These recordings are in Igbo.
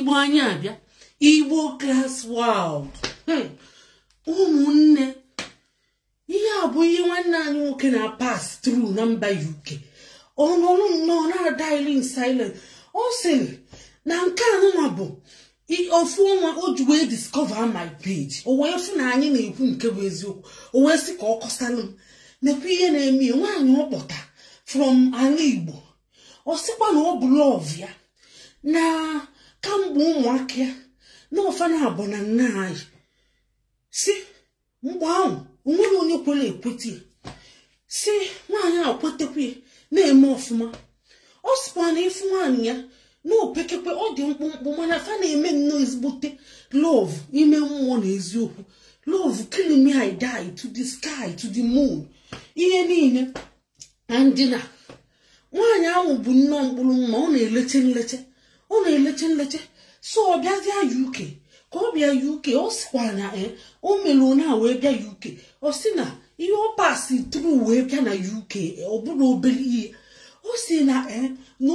Igbo anya abịa Igbo class world ụmụnne ihe abụghị nwanne anyị nwoke na pass through na mba UK ọnọrụ nnọọ na-adaili in silence ọ sịrị na nke anụma bụ ofu ọnwa o ji wee discover my page o wee fụ na anyị na-ekwu nke bụ eziokwu o wee sị ka ọ kọsalụ m nekwa ihe na-eme nwaanyị ọ kpọta from ala Igbo ọ sịkwa na ọ bụ love ya na kamgbe ụmụaka ya na ọfa na-abụ na nna anyị si mgbe ahụ onwere onye kwere ekweta si nwaanyị a kwetekwa na-eme ọfụma ọ sịkwa na ifu nwaanyị ya na opekekwe ọ dị mkpụmkpụ mana fa na-eme nnọọ ezigbote love ime mmụọ na eziokwu love kill me I die to the sky to the moon ihe niile andina nwaanyị ahụ bụ nnọọ mkpụrụ mma ọ na-eleche nleche so ọ bịazịa UK ka ọ bịa UK ọ sịkwa na o mere na wee bịa UK ọ sị na ihe ọ pasi tru wee bịa na UK ọ bụrụ obere ihe o si na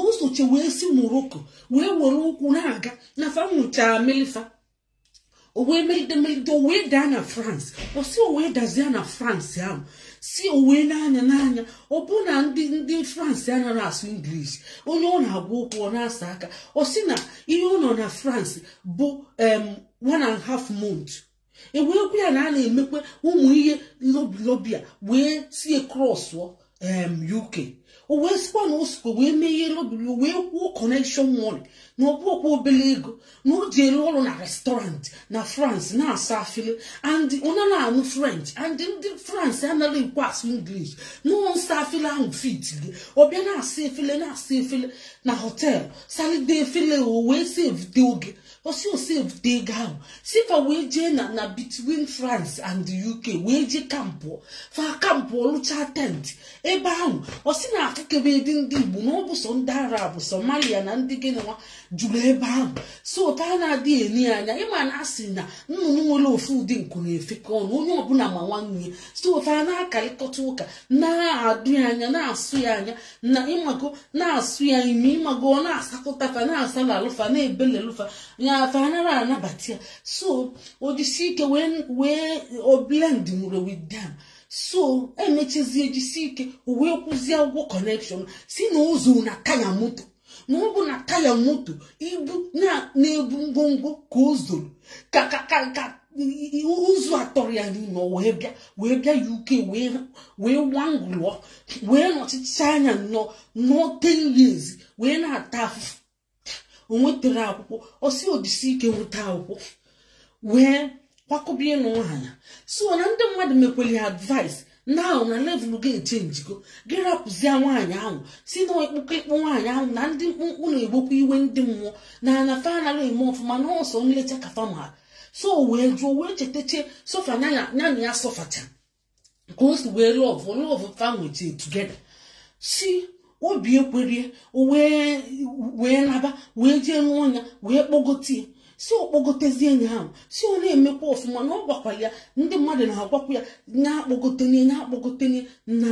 o soche wee si Morocco wee were ụkwụ na-aga na fa nwụchara melifa o wee melide o wee daa na France o si o wee dazia na France ahụ si o wee n'anya ọ bụ na ndị France anaghị asụ English onye ọ na-agwa okwu ọ na-asa aka o si na ihe ọ nọ na France bụ 1.5 months ewekwu ya na a na-emekwe ụmụ ihe lobia wee sie cross UK o wee sikwa na osikwa wee mee ihe lobby wee kwuo connection money na ọbụkwa obele ego na o ji ere ọrụ na restaurant na France na-asa afele and ọ na-anụ French and ndị France anaghị ekwu asụ English na nsa afele ahụ fit gị ọ bịa na-asa efele na hotel salide efele o wee save dị oge o save dị ego ahụ sifa wee jee na between France and the UK wee jee kampụ ọlụcha tent ebe ahụ ọ sị na akụkebe ndị Igbo na ọ bụ sọ ndị Arab Somalia na ndị gịnị nwa juru ebe ahụ so ka a na-adị eni anya ịma na asị na nnụnụ nwere ofu ụdị nku na-efekọ ọnụ onye ọbụla ma nwanne so fa na-akarịkọta ụka na-adụ ya anya na-asụ ya anya na ịmago na-asụ ya ime ịmago ọ na-asakọta fa na-asala alụfa na-ebelelụfa ya fa anara anabata ya so o jisi ike wee o blend nwere with them so emechizie ejisi ike o wee kwụzie ụgwọ connection si na ụzọ na taya moto na ọ bụ na taya moto ibu na-ebu ngwongwo ka o zoro ka ụzọ atọrọ ya n'ime wee bịa UK wee wangụlụọ wee nọchicha anya nọ 10 years wee na-ata afụfụ o nwetara akwụkwọ o si ojisi ike nweta akwụkwọ wee kwakọbie n'ụhanya so na ndị mmadụ mekwere advice now na level ga-echenjigo gị rapụzie nwaanyị ahụ si na ikpukọ nwaanyị ahụ na ndị mkpụmkpụ na-egbokwa iwe ndị mmụọ na anafa anaghị eme ọfụma na ọsọ nlecha kafa ma so wee jụọ wee chetache sofa nyanya ya sofacha ka o si wee love family together si obi ekwerie wee naba wee jee n'ụọ ya wee kpọgotie si okpogotezie enyi ahụ si ọ na-emekwa ọfụma na ọ gwakwara ya ndị mmadụ na-agwakwa ya na-akpọgotenye na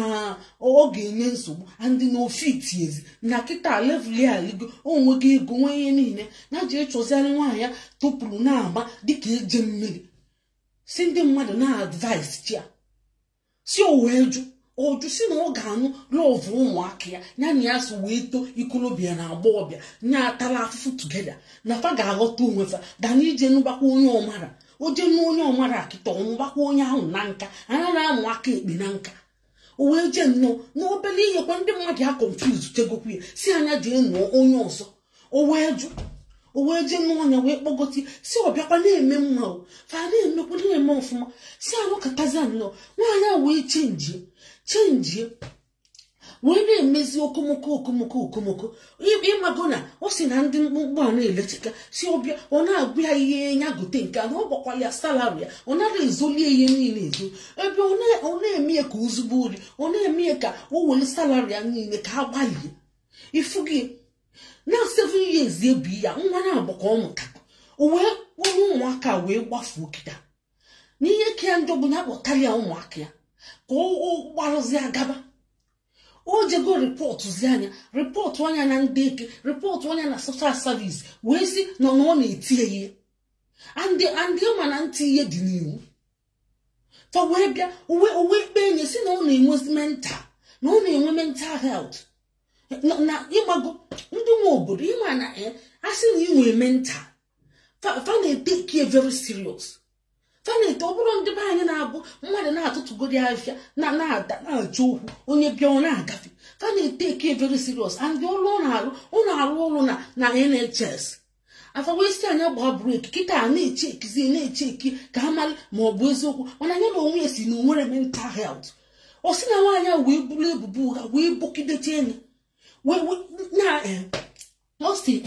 ọ ga-enye nsogbu ndị na ofiti ezi na kịta level ya aligo onweghị ego nwee ihe niile na ji ịchọziarị nwaanyị ya topụrụ na-agba dịka eje mmiri si ndị mmadụ na-advice chia si o wee jụ oju si na ọ ga-anụ love ụmụaka ya na ya so wee too ikolobịa na agbọghọbịa nya atala afụfụ together na fa ga-aghọta onwe fa dana ije nụgbakwa onye ọmara oje n'onye ọmara akịta ọnụgbakwa onye ahụ na nka anya na-amụ aka ekpe na nka o wee jee nnọọ n'obele ihe kwa ndị mmadụ ya confuse tegokwu ya si anya jee nụọ onye ọzọ o wee jee n'ọnya wee kpọgoti si ọ bịakwa na-eme mma o fa na-emekwa na-eme ọfụma si anọkọtazi nnọọ nwaanyị a wee chenjie wee na-emezi okomoko ịmago na ọ si na ndị mkpụmkpụ a na-elechika si ọbịa ọ na-agụ ya ihe ya gote nke a na ọ gbakwala ya salari ya ọ naghị ezolie ihe niile ezo ebe ọ na-eme ya ka ozugbo ori ọ na-eme ya ka o were salari ya niile ka ha gbalie ifu gị na 7 years ebi ya nwa na-agbọ ka ọ mụtago o wee kpọrọ ụmụaka wee gbafuo kịta n'ihe ka ya njọ bụ na akpọtara ya ụmụaka ya ka ọ gbarụzi agaba Ojego report zianya, report wanya na ndeke, report wanya na social service, wesi no na etie ye. And the man anti ye diniu. For webia, we benye si no na mental, no na mental health. Na imago, ndu mo obodo ima na asin you mental. Fa take care very serious. Fane to obodo ndi ba anya na abu mmade na atutu godi afia na chohu onye bia ona agafi. Fane take care very serious and the all na NHS. Afa we si anya gba break kita na check ka amal mo obu eziokwu ona anya na onwe esi no nwere mental health. O si na wa anya we bulu ebubu ga we bokidete enyi. We na mostly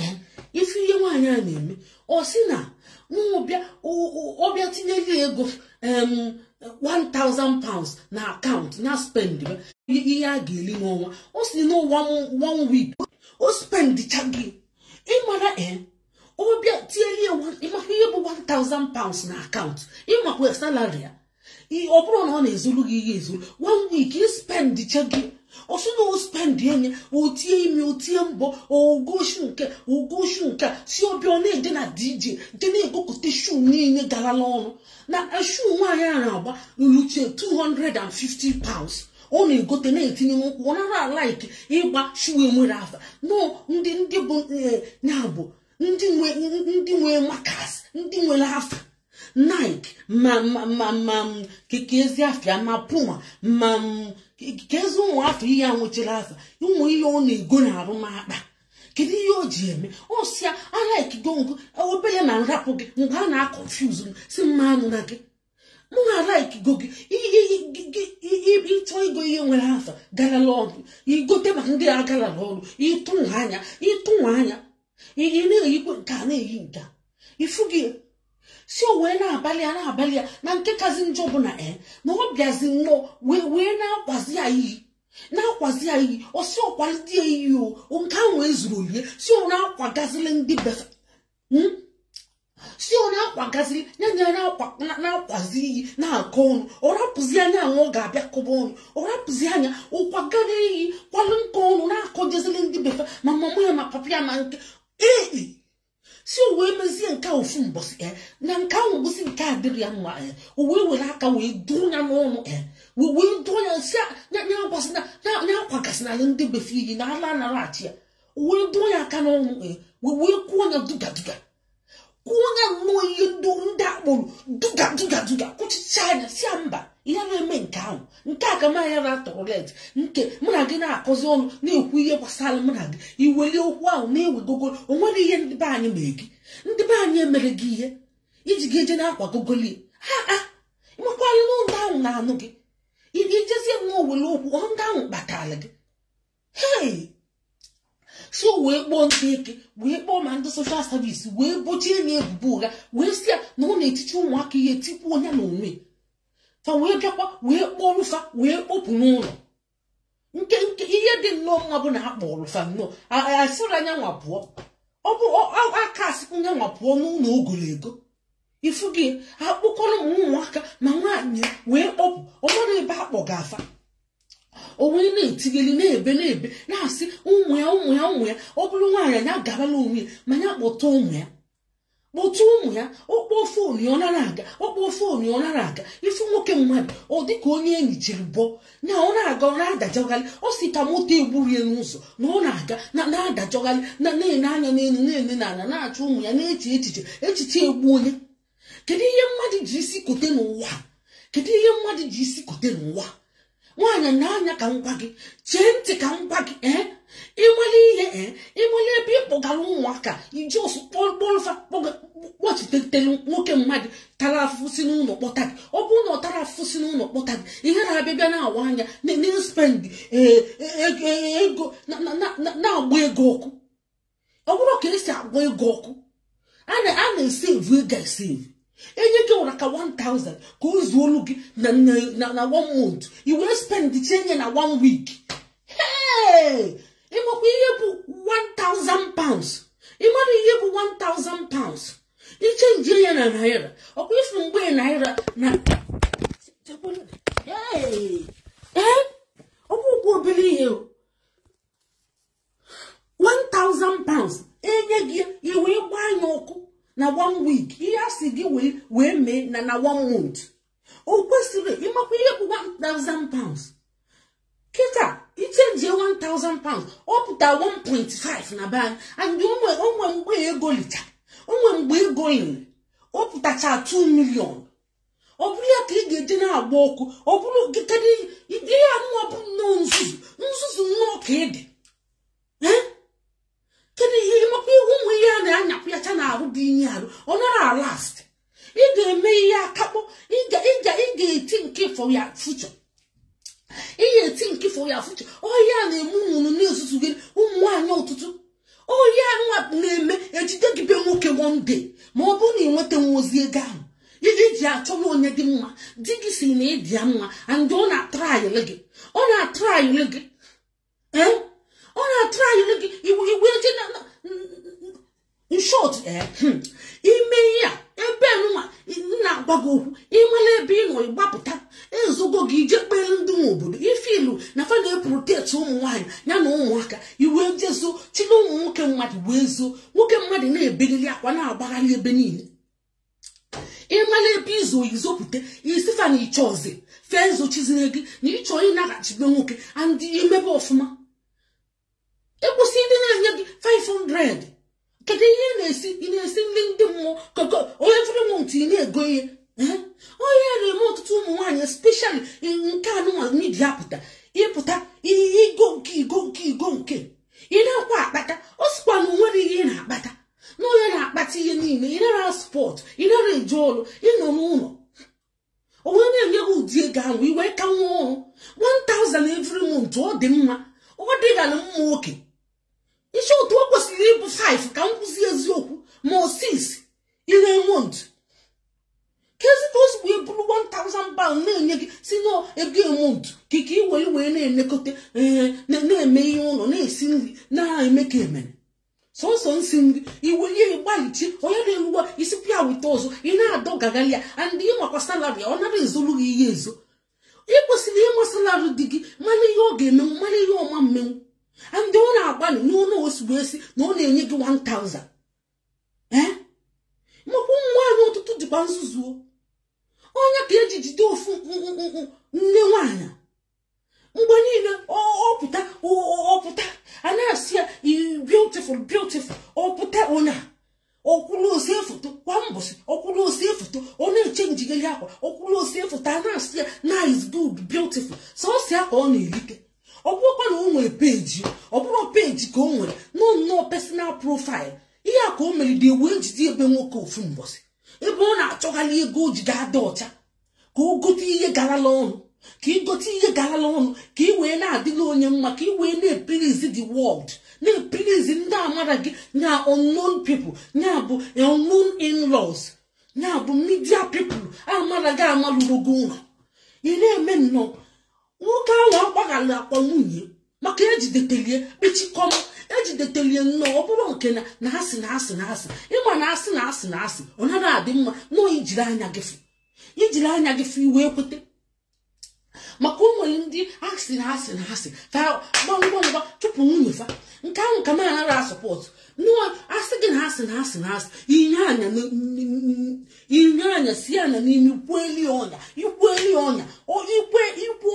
if you wa anya na eme o si na obia tinyeli ego 1,000 pounds na account na spend iya geli no o si no one week o spend the chagi imara obia tinyeli ima 1,000 pounds na account ima kwa salary obro no na ezulu gi ezulu 1 week you spend the chagi also no spend yenye otie mbo ogoshuka si obi ona ede na DJ de na egokote shoe ni galala onu na shoe nwa ya na agba luche 250 pounds ona egote na etinye nwo ona like igba shoe enwere afa no ndị bụ nyabo ndị nwe makas ndị nwere afa Nike kekezi afia ma Puma kezu nwa afọ ihe anwụchila afa ụmụ ihe ọ na-ego na arụ ma akpa kedu ihe o ji eme o si like gongo obele na nrapụ gị mgbe a na confuse si mmanụ na gị mụ na like go gị ịchọ igo ihe nwere afa galala ọrụ igote ma ndị a galala ọrụ ịtụ anya ị na-eyikwe nke a na-eyi nke ifu gị si o we na abalị na nke kazi njọ bụ na na obiazi no we na akwazi ayi o si okwalidi eyi o nke anwe ezuru olie si o na akwagazile ndị befa si o na akwagazile na akwazi iyi na akọ ọnụ ọrapụzi anya anwụ ga-abịa kọba ọnụ ọrapụzi anya ụkwagara iyi kwalụ nke ọnụ na akọjezile ndị befa ma mamụ ya ma papa ya ma nke si o we mezi nka ofu mbosi na nka ngosi nka adiri ya mma o we were aka we dunya n'ọnụ we dunya si nya ngosi na kwagasi na ndị befi yi na ala na rachi ya we dunya aka n'ọnụ we kwunya duga kwunya no yi nda akpụrụ duga kuchichanya si amba ya na-eme nke ahụ nke aka ma ya na toilet nke mụ na gị na-akọzi ọnụ na-ekwu ihe gbasara mụ na gị iweli okwu ahụ na-ewegogo o nwere ihe ndị be anyị mere gị ndị be anyị emere gị ihe iji gị eje na-akwagogoli ịmakwara na ndị ahụ na-anụ gị ijezie n'owele okwu ndị ahụ kpatara gị so wee kpọọ ndị eke wee kpọọ ma ndị social service wee bochie na ebubo ụgha wee si ya na ọ na-etichi ụmụaka ihe tikwu onye na onwe fa wee bịakwa wee kpọrọ fa wee kpọpụ n'ụlọ nke ihe dị nnọọ mma bụ na akpọrọ fa nnọọ asịrị anya nwa pụọ ọ bụ aka asịkwu nya nwa pụọ n'ụlọ ogologo ifu gị akpụkọrọ ụmụaka ma nwaanyị wee kpọpụ ọmụrụ ebe akpọ ga-afa o wee na-etigeli na-ebe na-asị ụmụ ya ọ bụrụ nwaanyị anya gabala onwe ma ya kpọta ụmụ ya ọkpọ fonu ọ nara aga ifu nwoke mmadụ ọ dịka onye enyi jiri bọ na ọ na-aga ọ na-adajọghalị ọ si ka moto egburu ya n'ụzọ na ọ na-aga na-adajọghalị na-ene anya n'elu na-ene n'ala na-achọ ụmụ ya na-eche echiche egbu onye kedu ihe mmadụ ji isi kote n'ụwa nwaanyị na-anya ka ngwa gị chee ntị ka ngwa gị ịmali ebe ịkpọgara ụmụaka iji osu kpọchitetelu nwoke mmadụ tara afụfụ si n'ụlọ kpọta gị ọ bụrụ na ọ tara afụfụ si n'ụlọ kpọta gị ihe na-abịa na-awa anya na-spend ego na-agba ego ọkụ ọ bụrụ ka esi agba ego ọkụ a na-esevu ego esevu enye gị ụra ka 1,000 ka o zuo olu gị na 1 month i wee spend chenye na 1 week ịmakwa ihe bụ 1,000 pounds ịmara ihe bụ 1,000 pounds ichenji ya na naira ọkwa ifu mgbe naira na ọ bụ obere ihe anya ọkụ na 1 week ihe asị gị wee mee na 1 month o kwesịrị ịmakwa ihe bụ 1,000 pounds kịta ichenji 1,000 pounds ọ pụta 1.5 na bank and onwe mgbe ego licha onwe mgbe ego lere ọ pụtacha 2 million ọ bụrụ ya ka ị ga-eje na-agba ọkụ ọ bụrụ gị kedụ ihe anụwa bụ nnọọ nzuzu nnọọ ka ịdị kedu ihe ịmakwa ihu nwe ihe a na-anyapụ yacha na arụ dị inye arụ ọ nara last ị ga-eme ihe akakpọ ị ga-eti nke for ya future ihe eti nke for ya future ọhịa na-eme unu na-ezuzu gị ụmụ nwaanyị ọtụtụ ọhịa nwa na-eme ejide gị be nwoke one day ma ọ bụrụ na ị nweta nwozi ego ahụ iji achọla onye dị mma di gị si na ịdị ya mma and ọ na-atrayịlị gị iwe eje in short ime ya ebe nwa na-agbago okwu ịmala ebe ị nọ ịgbapụta ezogo gị ije kpere ndị nwe obodo ifilu na fa na-eprotect ụmụ nwaanyị ya na ụmụaka iwe jezo chile ụmụ nwoke mmadụ wee zo nwoke mmadụ na-ebelili akwa na-agbagharị ebe niile ịmala ebe izopụta isi fa na ịchọ ọzọ fee zochizire gị na ịchọ ịnaghachibe nwoke and imebe ọfụma ekwesị ndị na-enye gị 500 kedu ihe ị na-esi ndị mmụọ onye fere mont ị na-ego ihe onye na-eme ọtụtụ ụmụ nwaanyị especially nke anụnwa midia ịpụta igo nke ị na-akwa akpata ọ sịkwa na onwere ihe ị na-akpata na onye na-akpata ihe niile ị nara spọt ị nara eje ọrụ ịnọ n'ụlọ onwe na-enye gị ụdị ego ahụ iwe ka nwa ọrụ 1,000 every month ọ dị mma ọ dịghara mma nwoke isi otu o kwesịrị ịbụ 5 ka m kwụzi eziokwu ma 6 ihe mont kezi ka o si wee bụrụ 1,000 pound na-enye gị si na ego emont ka ike wee na-elekọta na-eme ihe ụlọ na-esi nri na-eme ka emere sọsọ nsi nri iwe ihe ịgbalichi onye na-erugwa isi pịa wite ọzọ ị na-adọ gagali ya and ịnwakwa salari ọ nara ezolu gị ihe ezo ị kwesịrị ịma salari dị gị mana ihe ọ ga-emenwu mana ihe ọma mmenwu and ọ na-agbalị n'ụlọ osigbo esi na ọ na-enye gị 1,000 makwa ụmụ nwaanyị ọtụtụ dịkwa nzuzu onye ka eji jide ofu nne nwaanyị mgbe niile ọpụta a na-asị ya beautiful ọpụta onye ọkwụrụ ose foto kwa mbọsị ọkwụrụ ose foto ọ na-eche njigeli akwa ọkwụrụ ose foto a na-asị ya nice good beautiful sọsị ya ka ọ na-erite ọ bụrụkwa na o nwere peji ọ bụrụ peji ka o nwere nnọọ personal profile ihe a ka o mere dị wee jide ebe nwoke ofu mbọsị ebe ọ na-achọgharị ego o ji ga-ada ọcha ka o gote ihe garala ọnụ ka ị gote ihe garala ọnụ ka ị wee na-adịla onye mma ka ị wee na-epirizi the world na-epirizi ndị amara gị na unknown people ya bụ unknown in-laws ya bụ media people amara gị amalụrogo ụlọ ị na-eme nnọọ nwoke ahụ agbaghala akwa nwunye maka ejidetelie kpechikọm ejidetelie nnọọ ọ bụrụ nke na asị ịma na asị ọ nara adị mma nọọ ijiri anya gị fụ iwe ekwete maka o nwere ndị asị na asị fa ngwa chụpụ nwunye fa nke ahụ ka na-anara asọpọtụ nụọ asị gị na asị inye anya si anya n'ime ikwu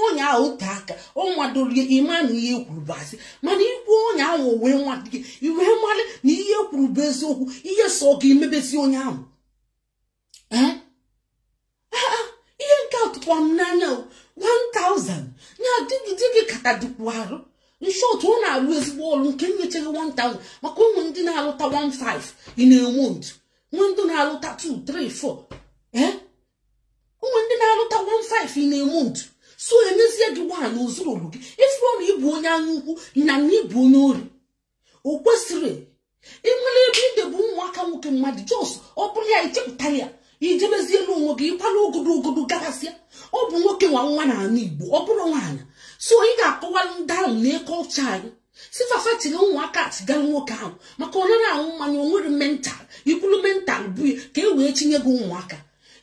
ọnya ahụ ote aka ọ nwadorie ịma na ihe kwuru bụ asị mana ikwu ọnya ahụ wee nwadị gị iwe mmalị na ihe kwuru bụ eziokwu ihe so gị emebezi onye ahụ ihe nke ọtụkwa m n'anya 1,000 ya dịgị kata dịkwa arụ nshọt ọ na-alụ ezigbo ọrụ nke nyechaghị 1,000 maka ụmụ ndị na-alụta 1,500 ị na-enwe ntụ nwe ndị na-alụta 2, 3, 4 ụmụ ndị na-alụta 1,500 ị na-enwe ntụ so emezie gị nwaanyị ozuru olu gị ịfụrụ na ịbụ onye anya ukwu na ịbụ onye ori o kwesịrị ịmara ebe idebe ụmụaka nwoke mmadụ jos ọ bụrụ ya ichepụta ya ijebezielu onwe gị ịkwala ogodo gabasịa ọ bụ nwoke nwa n'ala Igbo ọ bụrụ nwaanyị so ị ga-akọwara ndị ahụ na eke ọcha anyị si fafatiri ụmụaka atigara nwoke ahụ maka ọ nara ahụ mmanya o nwere mental iburu mental buye ka e wee tinye gị ụmụaka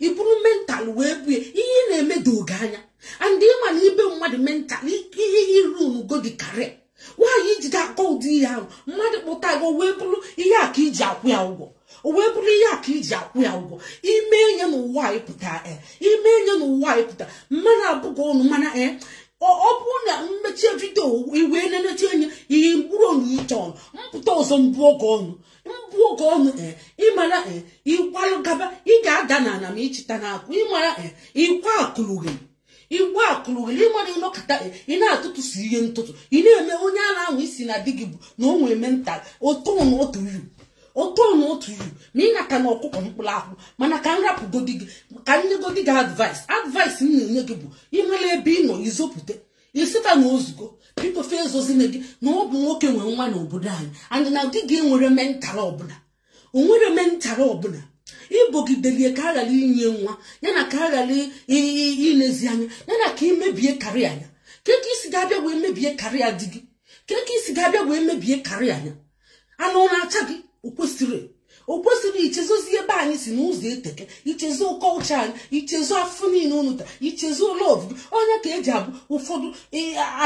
iburu mental wee buye ihe na-eme dị oge anya and ịma na ibe mmadụ mental ihe iru ugo dị karịa Why you that gold dear? Mother will tag away blue, yaki jack well. Away blue yaki jack well. Emmanuel wipe that air. Emmanuel wipe that. Mana bugon mana air. Or upon that material, we win and a chain, he won't eat on. Thousand walk on. Walk on air. Imana air. He wild gaba, he got done and each tana. Imana air. He walk looking. Iwa kulugeli mari no kata ina atutu siye ntoto ina eme onye ala anwu isi na digibu na onwe mental oton otu you mi na kana okoko mkpula ahụ mana ka nrapu godigi ka nye godiga advice ni nye gibu imele ebe ino izopute isita na ozugo biko fe ezozi negi na obu nwoke nwe nwa na obodo anyị and na digi nwere mental obuna onwere mental obuna Ibogideli ka agali inye nwa yana ka agali inezi anya yana ka imebie career anya keke isi ga-abịa we mebie career digi keke isi ga-abịa we mebie career anya anụ na-acha gị okwesịrị ichezozi ebe anyị si n'ụzọ eteke ichezo culture anyị ichezo afọ niile ụnụta ichezo love gị onye ka eji abụ ụfọdụ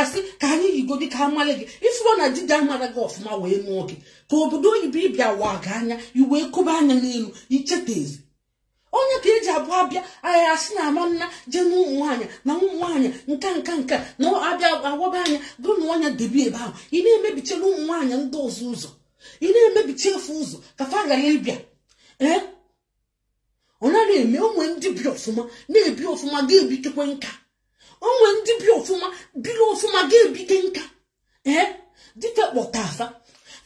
asị ka anyị yigodi ka amale gị ifuro na dida amara gị ọfụma wee mụọ gị ka obodo oyibo ịbịa waga anya iwee kụba anya n'elu ichetezi onye ka eji abụ abịa anyị asị na ama nna je n'ụmụ nwaanyị na ụmụ nwaanyị nka na abịa awaba anya gụ na onye debi ebe ahụ ị na-emebichela ụmụ nwaanyị ndị ọzọ ụzọ ị na-emebicha efu ụzọ ka fa gara ịbịa ọ na-eme onwe ndị bi ọfụma na-ebi ọfụma ga-ebitekwe nka onwe ndị bi ọfụma biri ọfụma ga-ebite nka dịka kpọta afa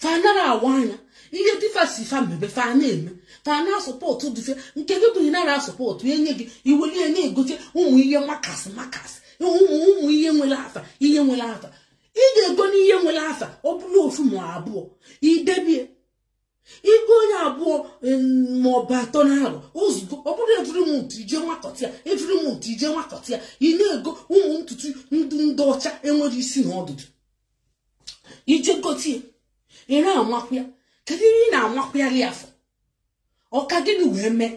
fa nara awa anya ihe dịfa si fa mebe fa na-eme fa na-asọpọtụ dịfe nke gị bụ ị nara asọpọtụ enye gị iweli na-egote ụmụ ihe makasị ụmụ ihe nwere afa ị ga-ego n'ihe nwere afa ọ bụrụ ofu ma abụọ idebie igo onye abụọ ma ọ bụ atọ n'ahụ ozugbo ọ bụrụ evirimụntụ ije nwakọta ya ị na-ego ụmụ ntutu ndị ọcha enwere isi na ọdụdụ ije gotie ị na-amakwa ya kedu ihe ị na-amakwali afọ ọka gịnị wee mee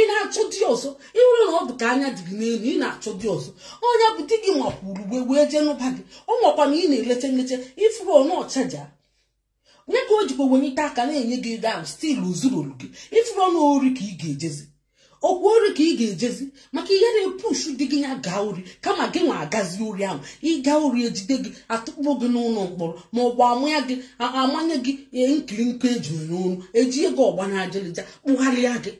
ị na-achọ di ọzọ ịhụrụ na ọ bụ ka anya dị gị n'elu ị na-achọ di ọzọ onye bụ di gị nwakwuru wee jee n'ụba gị ọ nwakwa na ị na-elete ifuru ọnụ ọchaja onye ka o jikwa wenyite aka na-enye gị ego ahụ stil zuru olu gị ifuru ọnụ ori ka ị ga-ejezi okwu ori ka ị ga-ejezi maka ihe na-epushu di gị ya gaa ori kama gị nwa agazi ori ahụ ịga ori ejide gị atụkpọ gị n'ụlọ mkpọrọ ma ọ bụ amanye gị nkiri nkụ ejiri n'ọnụ eji ego ọgba na ajalịja kpụgharịa gị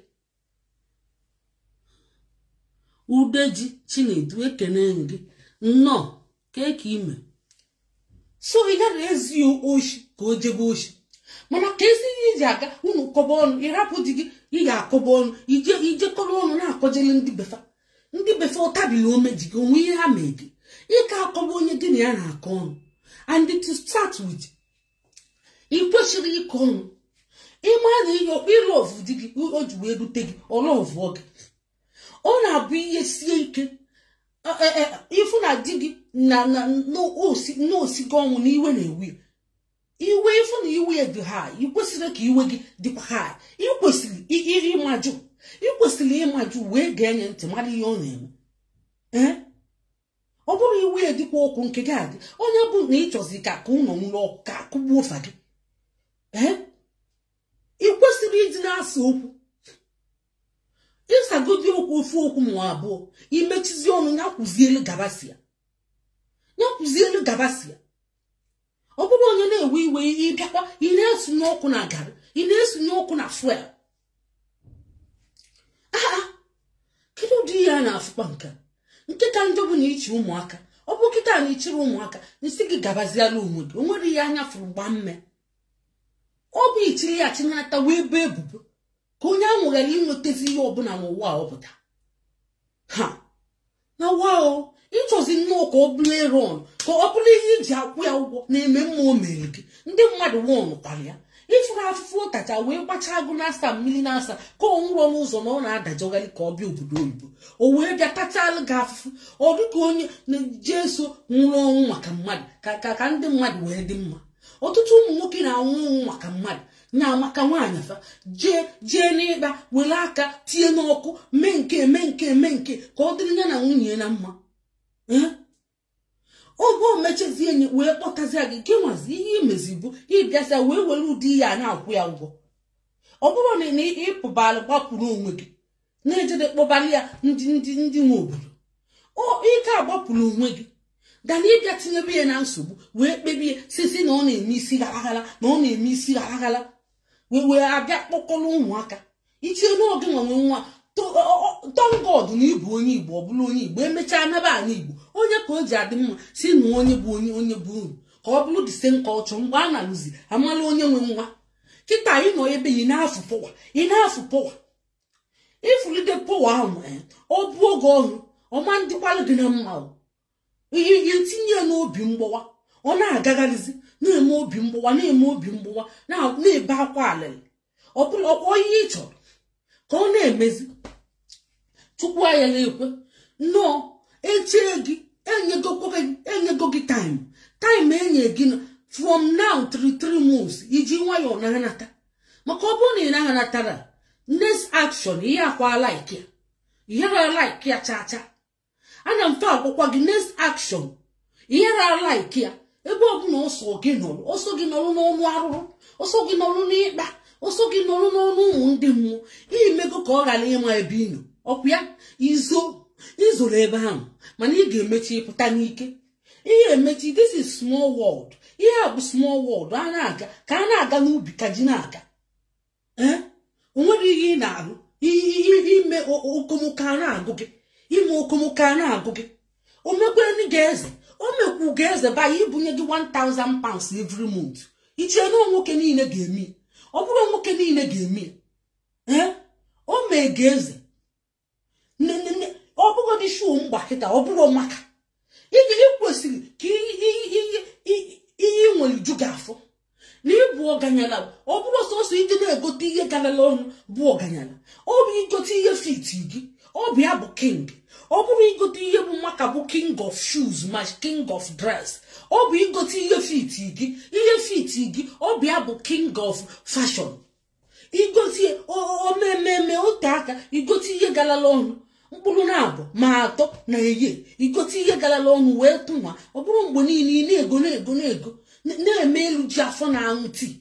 Udeji Chinedu ekene gị nnọọ ka ime so ị gara ezi oshi ka o jebe oshi mana ka esi ihe iji aga unu kọba ọnụ ịrapụ di gị ị ga-akọba ọnụ ijekọrọ ọnụ na-akọjele ndị befa ụtabili ome ji gị onwe ihe ha mee gị ị ka akọba onye gị na ya na-akọ ọnụ and to start with ị kwesịrị ịkọ ọnụ ịma na ịlọvụ di gị o ji wee rute gị ọlọvụọ gị ọ na-abụ ihe sie ike ifu na di gị n'osigo ọnwụ na iwe na-ewe iwe ifu na iwe dị ha ikwesịrị ka iwe gị dịkwa ha ikwesịrị ịmajụ wee ga-enye ntị mara ihe ọ na-eme ọ bụrụ iwe dịkwa okwu nke gị adị onye bụ na ịchọzi ka ụlọ nwụrụ ọkụ ka akụgbuo ofa gị ikwesịrị ịdị na-asa okwu ịsagodi okwu ofu okwu ma abụọ imechizi ọnụ ya kwụzielu gabasịa ọ bụrụ onye na-ewe iwe ịbịakwa ị na-esunye ọkụ na garị ị na-esunye ọkụ na fuel kedu ụdị ihe a na-afụkpa nke ka njọ bụ na ichi ụmụaka ọ bụ kịta na ichiri ụmụaka isi gị gabaziala onwe gị o nwere ihe anya fụrụ gbaa mme ọ bụ ichiri ya chinata wee bee ebubo ka onye ahụ ghara inwetazi ihe ọbụla n'ụwa ọpụta ha na wao ịchọzi nnọọ ka ọ bụrụ eron ka ọ bụrụ ihe iji akwụ ya ụgwọ na-eme mma o mere gị ndị mmadụ nwụnụkwara ya ifuru afụfụ ụtacha wee gbacha agụ na-asa mmiri na-asa ka ọ nwụrọ n'ụzọ na ọ na-adajọgharị ka ọ bịa obodo oyibo o wee bịa tachalụ gị afụfụ ọ dịka onye na-ejeso nwụrụ ọnwụ maka mmadụ ka ndị mmadụ wee dị mma ọtụtụ ụmụ nwoke na-anwụ ọnwụ maka mmadụ na maka nwaanyị fa jee n'ịkpa were aka tie n'ọkụ mee nke ka ọ dịrị ya na nwunye na mma ogo mechezi enyi wee kpọtazi gị nke nwazi ihe imezibu ịbịaza wee were ụdị ya na-akwụ ya ụgwọ ọ bụrụ na ịpụbara gbapụrụ onwe gị na-ejede kpọbara ya ndị nwe obodo ike agbapụrụ onwe gị dana ịbịa tinyebe ya na nsogbu wee kpebie sisi na ọ na-eme isi gharaghala na ọ na-eme isi gharaghala wee abịa kpọkọrọ ụmụaka ichie n'oge nwanwe nwa tọngọdụ na ịbụ onye Igbo ọ bụrụ onye Igbo emechaa naba anyị Igbo onye ka o ji adị mma si na onye bụ onye bụ unu ka ọ bụrụ the same culture mgbe a na-alụzi amala onye nwe nwa kịta ị nọ ebe ị na-afụ pọwa ifulide pọwa ahụ ọ bụ oge ọhụrụ ọma ndịkwalụ dị na mma ihe tinye ya n'obi mgbawa ọ na-agagharịzi na-eme obi mgbawa na-ebe akwa alịlị ọ bụla ọkwa ihe ị chọrọ ka ọ na-emezi Chukwu anya na-ekwe nnọọ echie gị enyego gị time enye gị from now to 3 months iji nwayọọ na-anata maka ọ bụrụ na ị na-anatara next action ihe akwa like ya cha ana mfe akwụkwọ gị next action ihe like ya ebe ọbụla ọsọ gị nọrọ n'ọnụ arụrụ ọsọ gị nọrọ n'ịkpa ọsọ gị nọrọ n'ọnụ ụmụ ndị mmụọ imego ka ọ ghara ịma ebe ị nọ ọkwa ya izoro ebe ahụ mana ị ga-emechi ịpụta n'ike ihe emechi this is small world ihe a bụ small world ka a na-aga n'ubi ka ji na-aga o nwere ihe ị na-alụ ime okomoko a na-agụ gị ime okomoko a na-agụ gị o mekwere gị eze o mekwu gị eze ba ibunye gị 1,000 pounds every month ichie na nwoke niile ga-eme ọ bụrụ nwoke niile ga-eme o mee gị eze ọ bụrụ dị shu mgbakịta ọ bụrụ maka ị kwesịrị ka ihe nwere ju gị afọ na ịbụ ọganyala ọ bụrụ sọsọ iji na-egote ihe garala ọnụ bụ ọganyala ọ bụ igote ihe fit gị ọ bụ ya bụ king ọ bụrụ igote ihe bụ maka bụ king of shoes ma king of dress ọ bụ igote ihe fit gị ọ bụ ya bụ king of fashion igote omememe ote aka igote ihe garala ọnụ mkpụrụ na-abụ ma atọ na eye igote ihe garala ọnụ wee tụnwa ọ bụrụ mgbe niile ị na-ego na-eme elu ji afọ na aṅụ tii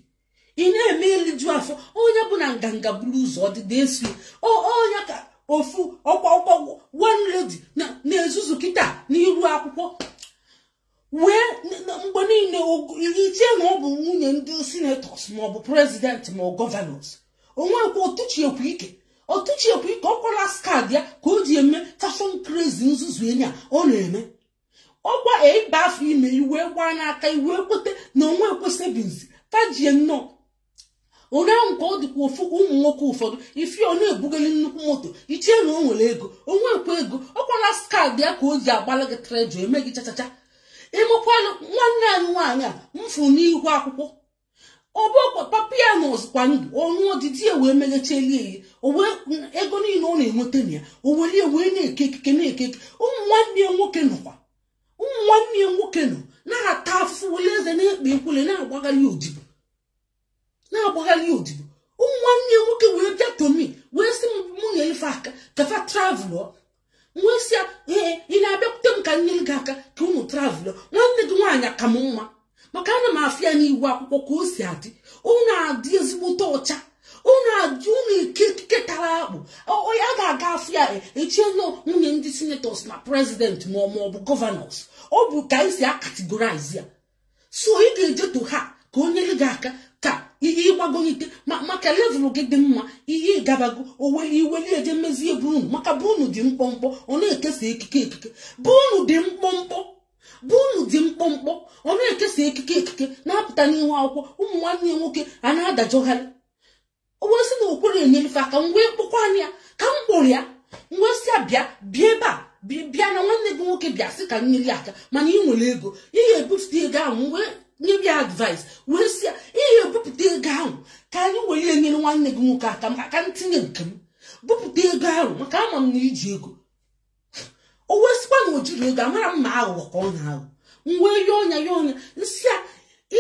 ị na-eme elu ju afọ onye bụ na nganga buru ụzọ ọdịda esi onye ka ofu ọkwa one lady na-ezuzu kịta n'iru akwụkwọ wee mgbe niile ichie na ọ bụ nwunye ndị senators maọbụ president ma ọ gọvanọs onwekwa ọtụchiekwu ike ọkwala skad ya ka o ji eme fashion crazy nzuzu enyi a ọ na-eme ọkwa ịba afọ ime iwe gba n'aka iwe kwete na onwe ekwesịbinzi tajie nnọọ onye ahụ ka ọ dịkwa ofu ụmụ nwoke ụfọdụ ifi ọ na-ebugeli nnukwu moto ichie na o nwere ego onwekwa ego ọkwala skad ya ka o ji agbala gị trejo eme gị chachacha ịmụkwalụ nwanne anyị nwaanyị a mfu n'ihu akwụkwọ ọbụkwa papa ya na ọzụkwa ndụ ọnụ ọdịdị ya wee meghechelie ya ego niile ọ na-enweta na ya o were ya wee na-eke ekike ụmụ nwanne ya nwoke nọ na-ata afụfụ wele eze na-ekpe ekwule na-agbagharị odibo ụmụ nwanne ya nwoke wee bịa tomi wee sị mụ na efe aka kafa travelọ wee sị ị na-abịakwute m ka nyere gị aka ka ụmụ travelọ nwanne gị nwaanyị ka m mma maka ana m afịa n'iwu akwụkwọ ka o si adị unu adị ezigbote ọcha unu eke tara akpụ ya ga-aga afịa echie nọ nwunye ndị senators na president ma ọ bụ gọvanọs ọ bụ ka esi akategorize ya so ị ga-eje to ha ka o nyere gị aka ka ihe ịgbagonyite maka level gị dị mma ihe ịgabago iweli eje mezie bunu maka bunu dị mkpọmkpọ ọ na-ekesa ekike bunu dị mkpọmkpọ ọ na-ekesa ekike na-apụta n'ihu akwụkwọ ụmụ nwanne ya nwoke a na-adajọgharị o wee sị na okwere enyelefe aka m wee kpọkwa anya ka m kpụrụ ya m wee sị ya bịa ebe a bịa na nwanne gị nwoke bịa sị ka m nyere ya aka mana ị nwere ego ihe ebupụta ego ahụ wee nye ya advice wee sị ya ihe ebupụta ego ahụ ka anyị were enyere nwanne gị nwoke aka maka ka m tinye nke m bupụta ego ahụ maka ama m na iji ego o wee sịkwa na o jiri ego amara m ma aghụghọ ka ọ na-aghọ m wee yọọ ọnya nsị ya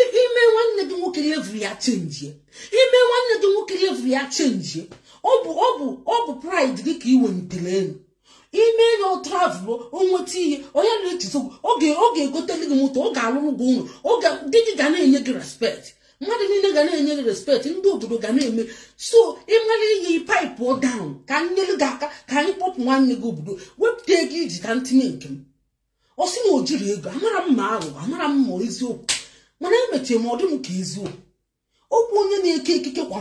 ime nwanne gị nwoke level ya chenjie ọ bụ pride gị ka ị welitere elu ime no travel onweti oya le ti so oge goteli gi moto oga alulu go unu oga digi ga na enye gi respect mmadụ niile ga na enye gi respect ndị obodo ga na eme so imali yi pipe o down ka nyelu ga aka ka anyị pop nwanne gi obodo wepụta ego iji ka ntinye nke m osi na ojiri ego amara m ma arụ amara m ma eziokwu mana emechie m ọdị m ka eziokwu okwu onye na-eke ekike kwa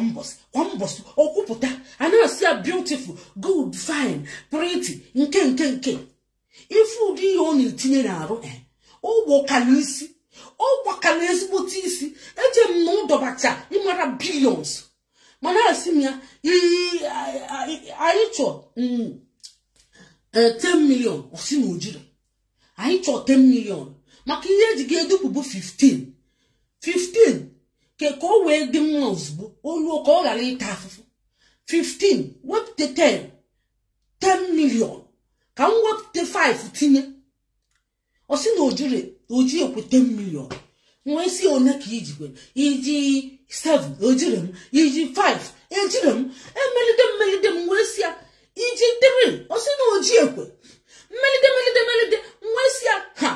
mbọsị okwupụta a na-asị ya beautiful good fine pretty nke ife ụdị ihe ọ na-etinye n'arụ ọgbakala ezigbote isi eje m na ụdọbacha ịmara billions mana asị m ya anyị chọọ 10 million osi na ojiri anyị chọọ 10 million maka ihe eji ga-edupụbụ 15 ka o wee dị mma ozugbo olu ka ọ ghara ịta afụfụ 15 wepụta 10 million ka m wepụta 5 tinye ọ sị na oji ekwe 10 million nwee si one ka iji 7 ojiri m iji 5 ejiri m emelide m nwee si ya iji 3 ọ sị na oji ekwe melide nwee si ya ha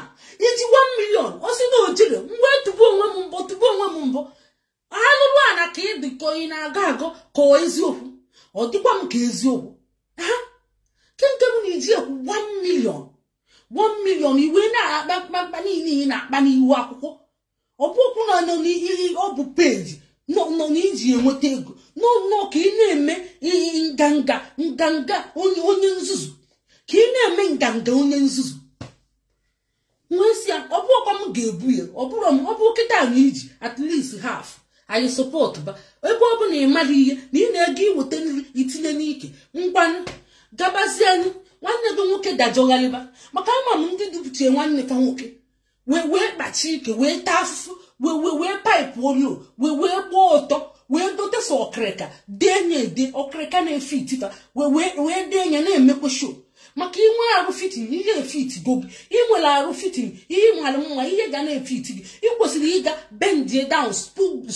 iji 1 million ọ sị na ojiri m wee tupu onwe m mbọ alụrụ ana ka ịdịkọ ị na-aga agọ ka eziokwu ọ dịkwa m ka eziokwu ha kemgbe m na-eji ekwu 1 million iwe na-akpa niile ị na-akpa n'ihu akwụkwọ ọ bụ okwu na ọ bụ peji nọ n'iji enweta ego nọ ka ị na-eme nganga onye nzuzu ka ị na-eme nganga onye nzuzu nwee si ya ọ bụ ọkwa m ga-ebu ya ọ bụ kịta anyị iji at least half anyị support ba ebe ọ bụ na ịmara ihe na ị na-ego iweta nri itinye n'ike ngwanụ gabazie anyị nwanne gị nwoke dajọgharịba maka ama m ndị dupụtie nwanne ka nwoke wee kpachi ike wee taa afụfụ wee paịpụ olu wee gbaa ọtọ wee gote sọ ọkịrịka denye ede ọkịrịka na-efe itifa wee denye na-emekwa show maka inwe arụ fitin ihe efit gogi inwere arụ fitin ihe mara mma ihe ga na-efit gị ị kwesịrị ịga bend down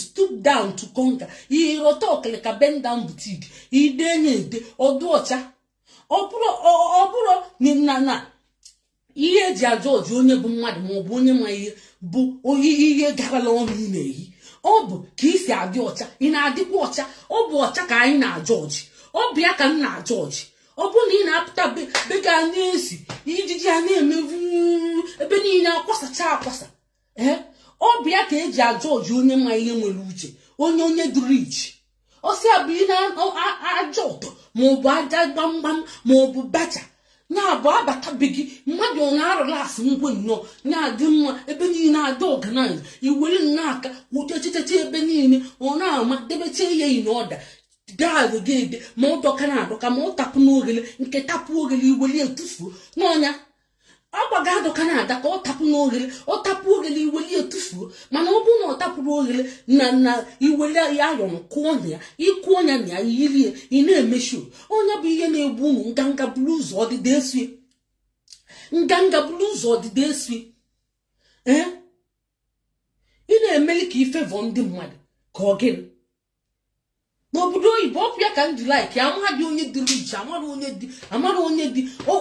stoop down to conquer ihe rọta ọkịrịka bend down boutique idenye ede ọdụ ọcha ọ bụrụ na ihe eji ajọ ọjị onye bụ mmadụ ma ọ bụ onye ma ihe bụ ihe garala ọnụ ị na-eyi ọ bụ ka ị si adị ọcha ị na-adịkwa ọcha ọ bụ ọcha ka anyị na-ajọ ọjị ọ bụ ya ka m na-ajọ ọjị ọ bụ na ị na-apụta be ga na-esi ijiji a na-eme ebe niile akwasa ọ bụ ya ka eji ajọ ọjị onye ma ihe nwere uche onye duru iji ọsị abụ ị na-ajọ ọtọ maọbụ aja gbamgbam maọbụ bacha na-abụ abatabeghị mmadụ ọ na-arụlasị ngwe nnọọ na-adị mma ebe niile adị ọganize iwere nnaka wụtechecheche ebe niile ọ na-ama debeche ya yi n'ọda gaadị gede ma ọ dọka na-adọka ma ọ tapụ n'oghele nke tapụ oghele iwere etufuo n'ọnya agwa ga-adọka na-ada ka ọ tapụ n'oghele ọ tapụ oghele iwere etufuo mana ọ bụrụ na ọ tapụrụ oghele na iwere ya ayọrọ kụọ na ya ịkụ ọnya na ya yirie ị na-emechi ọnya bụ ihe na-egbu ụmụ nganga buru ụzọ ọdịda esue ị na-emeli ka ifevọ ndị mmadụ ka ọ gịnị n'obodo oyibo ọkụ ya ka ndị laik amadị onye dịrị iche amara onye dị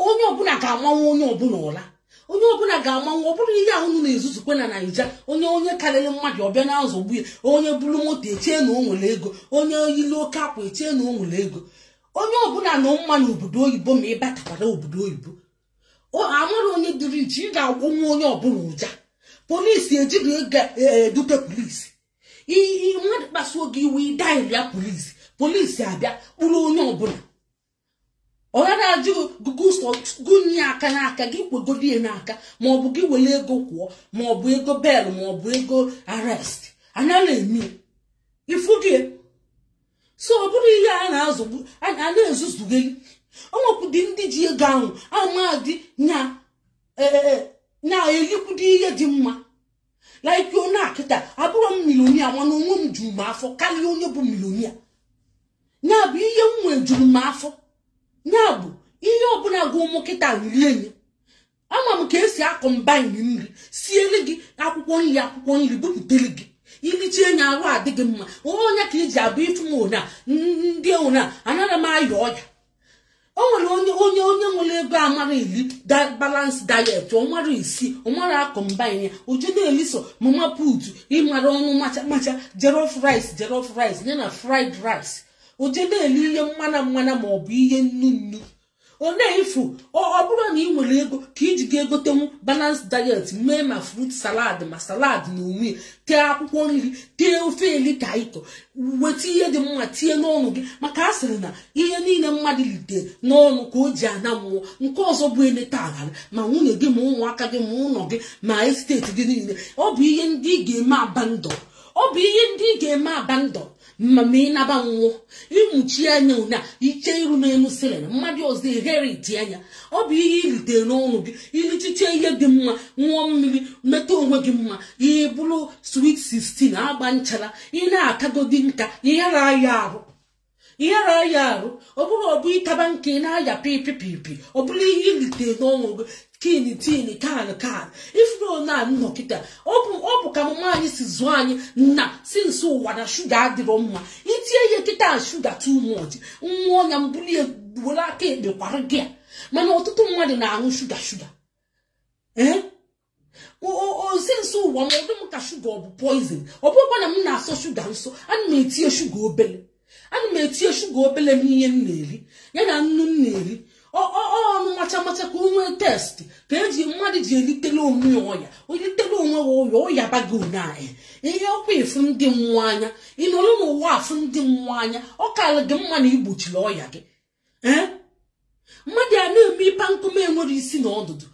onye ọbụla ga-amanwụ onye ọbụla ụla onye ọbụla ga-amanwụ ọ bụrụ ihe ahụ na-ezuzukwe na Naija onye karịrị mmadụ ọbịa na nzọgbu ya onye buru moto echee na o nwere ego onye yiri oke akwa echee na o nwere ego onye ọbụla na mma n'obodo oyibo ma ịbatakwara obodo oyibo amara onye dịrị iche ị ga-agwụnwu onye ọbụla ụja polisi ejighị ego edute polisi mmadụ kpasuo gị iwe ịdaili ya polisi abịa kpụrụ onye ọbụla ọya na-ajụ gụnye aka n'aka gị kwegodi ya n'aka maọbụ gị were ego kwụọ maọbụ ego bel maọbụ ego arrest anaghị eme ifu gị so ọ bụrụ ihe a na-azụgbu a na-ezuzugheli ọnwekwụdị ndị ji ego ahụ amadị na-elikwudi ihe dị mma like onye akịta abụrụ m milonia mana onwe m juru m afọ karịa onye bụ milonia ya bụ ihe m nwee juru m afọ ya bụ ihe ọbụla gụ ụmụ kịta rie nye ama m ka esi akọmbain nri siere gị akwụkwọ nri bupụtere gị ilichi enye arụ adịghị mma onye ka iji abụ ifu m ona ndị ona anaghị m ayọ ọya onye nwere ego amara ili balance diet o mara isi o mara combine ya o jide eliso mama put ịmara ọnụ macha jollof rice na fried rice o jide eli ihe mmana ma ọ bụ ihe nnu o na-efu ọ bụrụ na ị nwere ego ka iji ga-egotenwu balance diet mee ma fruit salad ma salad na onwe tee akwụkwọ nri tee ofe eli ka ịkọ weta ihe dị mma tie n'ọnụ gị maka a sịrị na ihe niile mmadụ lite n'ọnụ ka o ji ana mmụọ nke ọzọ bụ eleta aghara ma nwunye gị ma ụmụaka gị ma ụlọ gị ma esteti gị niile ọ bụ ihe ndị ị ga-eme abandon ma ị naba nwụọ ịmụchi anya ụna iche iru n'elu silen mmadụ ọzọ eheriti anya ọ bụ ihe ilite n'ọnụ gị ilichiche ihe dị mma ṅụọ mmiri meta onwe gị mma ihe bụrụ sweet 16 agba nchara ị na-akagodi nka ịghara aya arụ ọ bụrụ ọbụ ịkaba nke na-aya pipi ọ bụrụ ihe ilite n'ọnụ gị tin kan ifuru na nnọkịta ọ bụ ka mama anyị si zụọ anyị na since ụwa na shuga adịrọ mma itinye ihe kịta shuga too much nwa ọnya mbuli were aka ekpe kwara gị mana ọtụtụ mmadụ na-aṅụ shuga since ụwa ma ọdụ m ka shuga ọ bụ poison ọ bụrụkwa na m na-asọ shuga nso ana m etinye shuga obele n'ihe m na-eri ya na nnu m na-eri ọnụ macha ka onwe test ka eji mmadụ ji elitele onwe ọya olitele onwe ọya bago na ihe ọkwa efu ndị mmụọ anya ị nọrọ n'ụwa afụ ndị mmụọ anya ọ karịrị gị mma na igbochiri ọya gị mmadụ a na-eme ịpa nkụme enwere isi na ọdụdụ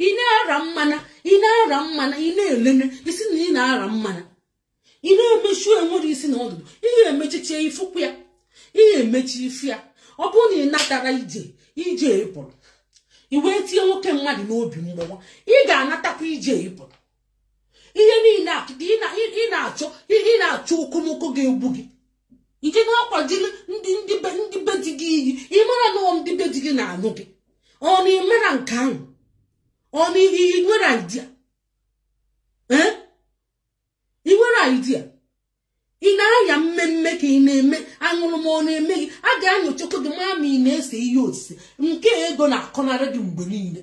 ị na-ara mmana ị na-elele isi na ị na-ara mmana ị na-emechu enwere isi na ọdụdụ ihe emechiche ifukwu ya ihe emechi ife ya ọ bụrụ na ị natara ije ịpụrụ iwe tinye nwoke mmadụ n'obi mgbawa ị ga-anatakwa ije ịpụrụ ihe niile akịta ị na-achọ okomoko ga-egbu gị ike na-akwadili ndị be di gị iyi ị mara na ndị be di gị na-anụ gị ọ na imera nke ahụ ọ na ị nwere idea ị na-aya mmemme ka ị na-eme aṅụrụ ma ọ na-eme gị a ga-anyochakwa gị ma ị na-ese ihe osise nke ego na-akọnarị gị mgbe niile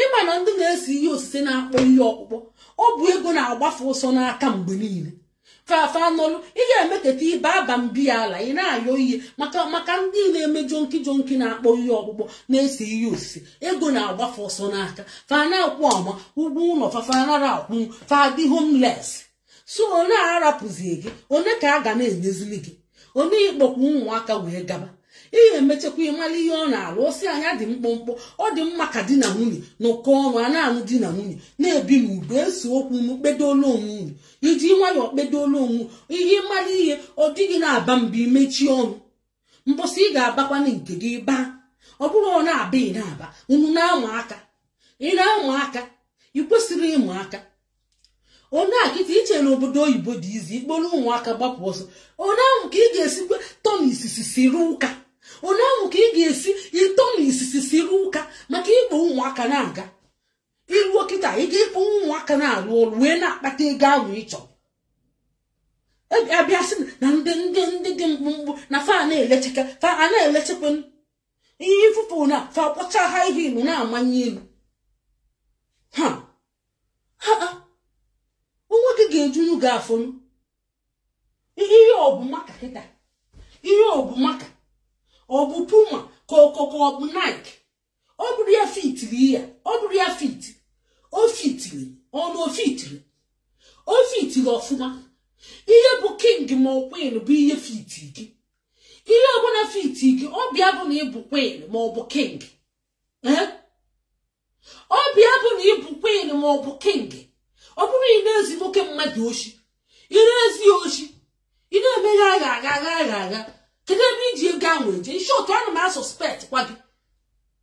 ịma na ndị na-ese ihe osise na-akpọ ihe ọkpụkpọ ọ bụ ego na-agbafe ụsọ n'aka mgbe niile fafa nọlụ ị ga-emeketa ibe aba mbi ala ị na-ayọ ihe maka ndị na-eme jonki na-akpọ ihe ọkpụkpọ na-ese ihe osise ego na-agbafe ụsọ n'aka fa na-akwụ ọma ụgwọ ụlọ fafa nara akwụ fa dị homeless so onye arapụzie gị onye ka a ga na-enyezili gị onye ikpọkwa ụmụaka wee gaba ihe emechekwa ịmala ihe ọ na-alụ osi anya dị mkpụmkpụ ọ dị mma ka di na nwunye n'ụkọ ọnụ a na-anụ di na nwunye na-ebi n'udo ese okwu kpedola onwe unu iji nwayọọ kpedola onwe ihe ịmala ihe ọ dịghị na-aba mba imechi ọnụ mbọsị ị ga-abakwana nke gị baa ọ bụrụ ọ na-aba ị na-aba unu na-amụ aka ị kwesịrị ịmụ aka onye akịta iche n'obodo oyibo dị izi ikporo ụmụaka gbapụ ọsọ onye ahụ ka ị ga-esikwa tọ n'isisi siri ụka onye ahụ ka ị ga-esi ịtọ n'isisi siri ụka maka ịkpọ ụmụaka na-aga iruo kịta ị ga-ekpọ ụmụaka na-arụ ọrụ wee na-akpata ego ahụ ịchọ abịa sị na ndị dị mkpụmkpụ na fa na-elechekwa ihe ifufe na fa kpọcha ha ihe ilu na-amanye elu onwe gị ga-ejunu gị afọnụ ihe ọ bụ maka kịta ihe ọ bụ maka ọ bụ Puma ka ọ bụ Nike ọ bụrụ ya fitiri ya ọ bụrụ ya o fitiri ọnụ o fitiri ọfụma ihe bụ king ma ọ queen bụ ihe fiti gị ihe ọbụla fiti gị ọ bịa bụ na ịbụ queen ma ọ bụ king ọ bịa bụ na ịbụ queen ma ọ bụ king ọ bụrụ ị na-ezi nwoke mmadụ oshi ị na-ezi oshi ị na-emeghe agha kedu ebe iji ego ahụ eje isi otu ana m asọspekt kwa gị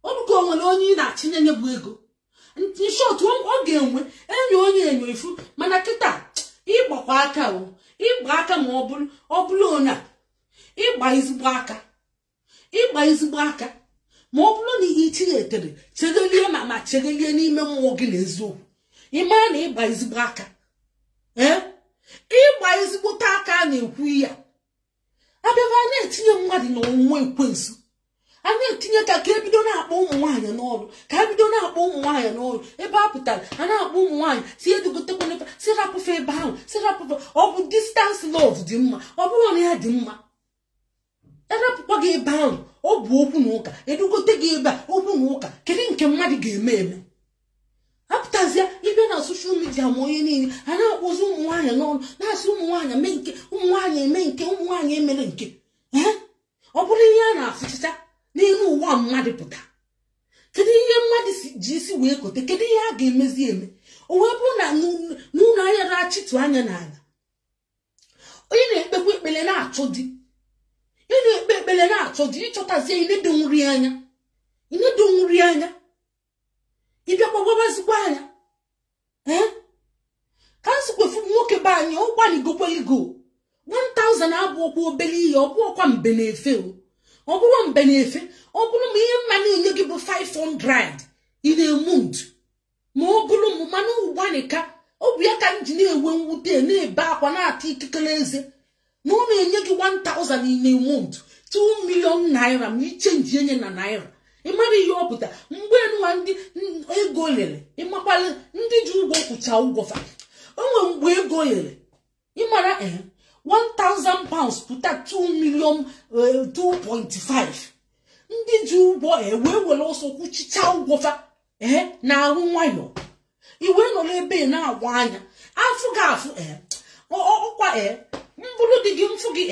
ọ bụka o nwere onye ị na-achịnye bụ ego isi otu ọ ga-enwe enyo onye enyo ifu mana kịta ịgbakwa aka ịgba aka ma ọ bụrụ onye ịgba ezigbo aka ma ọ bụrụ na itinye etere chegelie ma chegelie n'ime mmụọ gị na eziokwu ị mara na ịgba ezigbo aka ịgba ezigbote aka a na-ekwu ya abịaba na-etinye mmadụ n'ọnwụnwa ekwensu anya tinye ka ebido na-akpọ ụmụ nwaanyị n'ọrụ ka ebido na-akpọ ụmụ nwaanyị n'ọrụ ebe a pụtara a na-akpọ ụmụ nwaanyị si edugotekwana si rapụfe ebe ahụ si rapụfe ọ bụ distance love dị mma ọ bụrụ na ya dị mma erapụkwa gị ebe ahụ ọ bụ okwu na ụka edugote gị ebe a okwu na ụka kedu nke mmadụ ga-eme eme apụtazịa ibe na soshal midia ma onye niile a na-akpọzi ụmụ nwaanyị n'ọrụ na-asị ụmụ nwaanyị mee nke ụmụ nwaanyị eme nke ụmụ nwaanyị emere nke ọ bụrụ ihe a na-afụchicha n'elu ụwa mmadụ pụta kedu ihe mmadụ ji isi wee kote kedu ihe a ga-emezi eme o wee bụrụ na n'ụlọ anya na-achịtụ anya n'ala onye na-ekpekwa ekpere na-achọ di ị na-ekpe ekpere na-achọ di ịchọtazie inedo nri anya ịbịakwa gwabazikwa anya ka nsikwefu nwoke be anyị ụgbanigokweligo 1000 abụ okwu obere ihe ọ bụ ọkwa mbe na-efe ọ bụrụ mbe na-efe ọ bụrụ ma ihe mma na-enye gị bụ 500 ị na-emund ma ọ bụrụ mana ụgbanika obi ya ka m ji na-ewe mwute na-ebe akwa na-ata ikikere eze na ọ na-enye gị 1000 ị na-emund 2 million naira ma ichenji enye na naira ịmara ihe ọ pụta mgbe enụwa ndị ego lere ịmakwala ndị ji ụgwọ kwụcha ụgwọ fa onwe mgbe ego lere ịmara 1000 pounds pụta 2 million 2.5 ndị ji ụgwọ wee were ọsọ kwụchicha ụgwọ fa na-arụ nwayọ iwe nọ n'ebe na-agwa anya afụ gị afụ ọkwa mbụrụ dị gị mfụ gị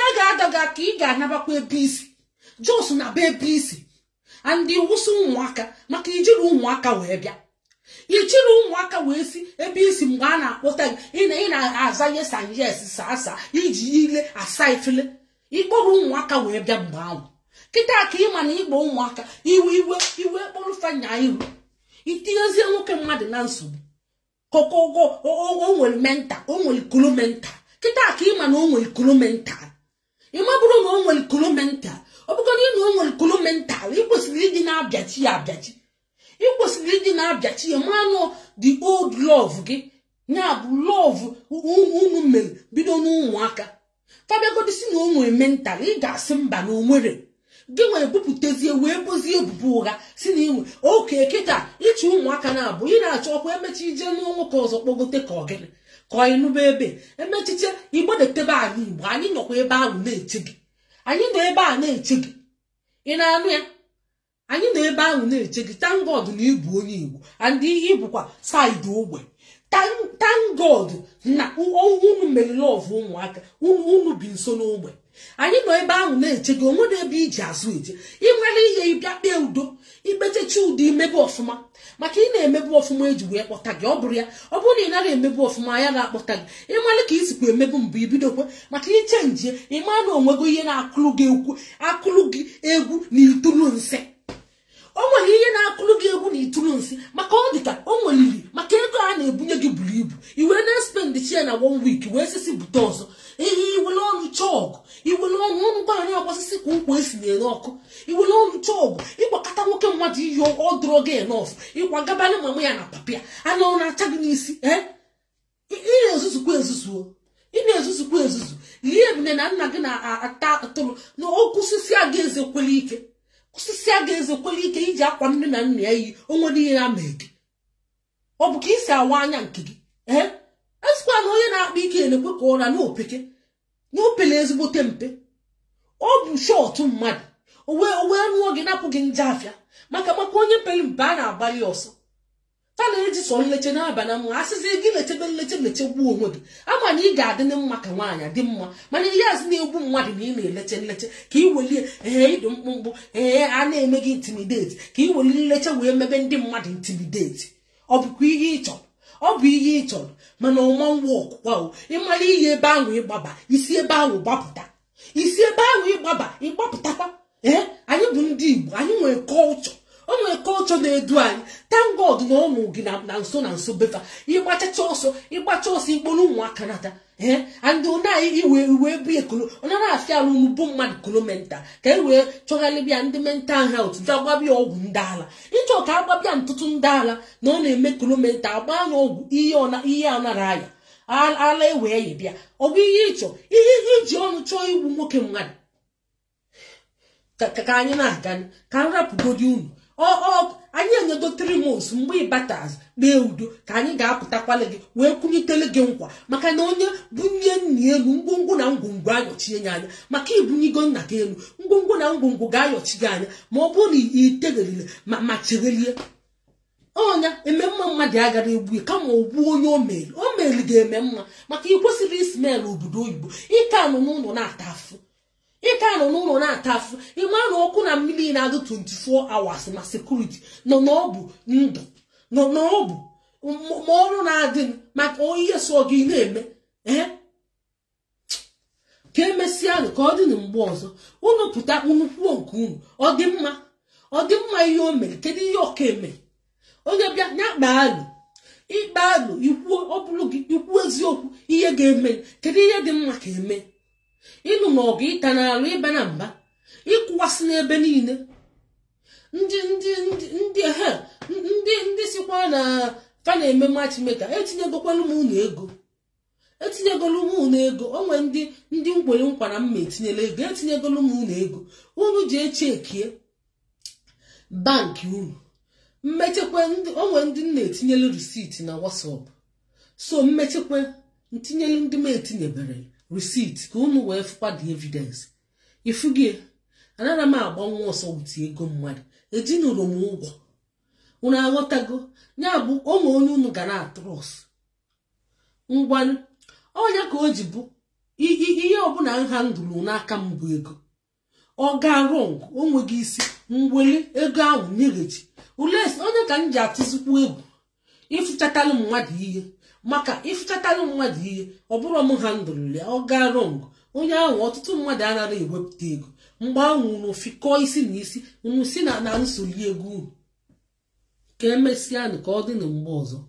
a ga-adaga ka ị ga-anabakwa ebe isi jos na be ebe isi andị wụsị ụmụaka maka ijiri ụmụaka wee bịa ichiri ụmụaka wee si ebe isi mgbe a na-akpọta gị ị na-aza yes and yes saa iji ile asa ifele ịkpọrọ ụmụaka wee bịa mgbe ahụ kịta ka ị ma na ịgba ụmụaka iwe kpọrọ fanya ihu itinyezie nwoke mmadụ na nsogbu kokogo o nwere menta o nwere kolomenta kịta ka ị ma na o nwere kolomenta ịma bụrụ na o nwere kolomenta ọ bụgodị na o nwere kolomenta ị kwesịrị ịdị na-abịachi ya abịachi ị kwesịrị ịdị na-abịachi ya manụ the old love gị ya bụ love unu mere bido n'ụmụaka fabiagodi si na o nwere mental ị ga-asị mba na o nwere gị nwere bupụtezie wee bozie ebubo ụgha si na inwe oke kịta ịchụ ụmụaka na-abụ ị na-achọ ọkwa emechi ije n'ụnwoke ọzọ kpọgote ka ọgịnị ka ịnụba ebe emechiche igbodetebe anyị igbo anyị nọkwa ebe ahụ na-eche gị anyị nọ ebe a na-eche gị ị na-anụ ya anyị nọ ebe ahụ na-eche gị thank God na ịbụ onye Igbo and ihe bụkwa saịdị ogbe thank God na unu mere love ụmụaka unu bi nso n'ogbe anyị nọ ebe ahụ na-eche gị onwere ebe iji azụ eje ị nwere ihe ịbịa kpee udo ikpechechi ụdị imebe ọfụma maka ị na-emebu ọfụma eji wee kpọta gị ọ bụrụ ya ọ bụrụ na ị nara emebu ọfụma ya ga-akpọta gị ịmalị ka isikwa emebu mbụ ibidokwe maka iche nje ịma na onwego ihe na-akụlụ gị egwu na itulu nsị o nwere ihe na-akụlụ gị egwu na itulu nsị maka ọ dịka o nweliri maka ego a na-ebunye gị buru ibu iwe na-spend chia na 1 week wee sisi bute ọzọ ihe iwere ọnụ chọọgụ iwere ọnụ gbara agbasisi ka ụkwụ esi na-ere ọkụ iwere ọnụ chọọgụ ịgbakọta nwoke mmadụ iyi ọdụrụ gị enof ịgwa gabalị mama ya na papa ya ana ọ na-acha gị n'isi ị na-ezuzukwa ezuzu lie ebune na nna gị na-ata atụrụ na okwụsịsị aga ezekwele ike iji akwa nne na nna ya yi onwere ihe ya mee gị ọ bụ ka isi awa anya nke gị esikwa na onye na-akpa ike na-ekwe ka ụra n'opele ezigbote mpe ọ bụ shọtụ mmadụ o wee nụọ gị napụ gị nje afịa maka onye pere mpe a na-agbalị ọsọ ta na-eji sọ nleche na-aba na mma asịzi gị leche gbuo onwe gị ama na ị ga-adị na mma ka nwaanyị dị mma mana ihe azụ na-egbu mmadụ na ị na-eleche nleche ka ị welie ịdị mkpụmkpụ a na-eme gị intimidate ka ị weli nleche wee mebe ndị mmadụ intimidate ọ bụkwa ihe ị chọrọ mana ọma nwa ọkwụkwa ịmara ihe ebe ahụ ịgbaba isi ebe ahụ ịgbapụtakwa anyị bụ ndị Igbo anyị nwere kọlchọ o nwere kọlchọ na-edu anyị thank God na ọnụ gị na nso befa ịgbacha ọsọ ikporo ụmụaka nata and iwe bụ ekolo ọ na-afịa alụ n'ubu mmadụ kolomenta ka e wee chọgharịbịa ndị mental health bịa gbabịa ọgwụ ndị ala ịchọ ka agbabịa ntụtụ ndị ala na ọ na-eme kolomenta agba na ọgwụ ihe a nara aya ala ewee yi bịa ọ bụ ihe ịchọ ihe iji ọnụ chọọ igbu nwoke mmadụ ka anyị na-aga ka m rapụgodi unu anyị enyego 3 months mgbe ịbataz kpee udo ka anyị ga-apụtakwala gị wee kwunyitele gị nkwa maka na onye bunye nna elu ngwongwo na ngwongwo ayọchie ya anya maka ibunyigo nna gị elu ngwongwo na ngwongwo ga-ayọchi gị anya ma ọ bụrụ na itegerile ma cherelie onya eme mma mmadụ agara egbu kama ogbu onye o mere ga-eme mma maka ikwesịrị ismel obodo oyibo ike anụ n'ụlọ na-ata afụ ịma na ọkụ na mmiri na-adụ 24 hours na sekuriti nọ n'ọbụ ndụ nọ n'ọbụ ma ọrụ na-adị maka ihe so gị na-eme ka emesịa ka ọ dị na mgbe ọzọ unu pụta unu kwuo nke unu ọ dị mma ihe o mere kedu ihe ọka eme onye bịa nya ikpe alụ ikwuo ọ bụrụ gị ikwu eziokwu ihe ga-eme kedu ihe dị mma ka eme ịnụ n'ọgụ ịta n'alụ ịba na mba ịkụwasị n'ebe niile ndị sikwa na fa na-eme matchmaker etinyegokwalu m unu ego onwe ndị nkwere nkwa na mma etinyela ego etinyegolu m unu ego unu ji echekie bankị unu mmechekwa onwe ndị na-etinyelu risiti na WhatsApp so mmechekwa ntinyelu ndị m etinyebere receipt ka unu wee fụkwa the evidence ifugie anara m agbanwe ọsọ wuti ego mmadụ ejinụrụ m ụgwọ unu aghọtago ya bụ onwe onye unu ga na-atrọs ngwanụ ọnya ka o ji bụ ihe ọbụla nha ndụrụ n'aka m bụ ego ọ ga rọng onweghị isi mweli ego ahụ nyeghachi ules onye ka m ji atụzikwu egwu ịfụchatalụ mmadụ ihe maka ịfụchatalụ mmadụ ihe ọ bụrụ m ha ndụrụ ya ọ ga rọng onye ahụ ọtụtụ mmadụ anaghị ewepụta ego mgbe ahụ unu fikọọ isi na isi unu si na nsoli ego unu ka emesịa ka ọ dị na mgbe ọzọ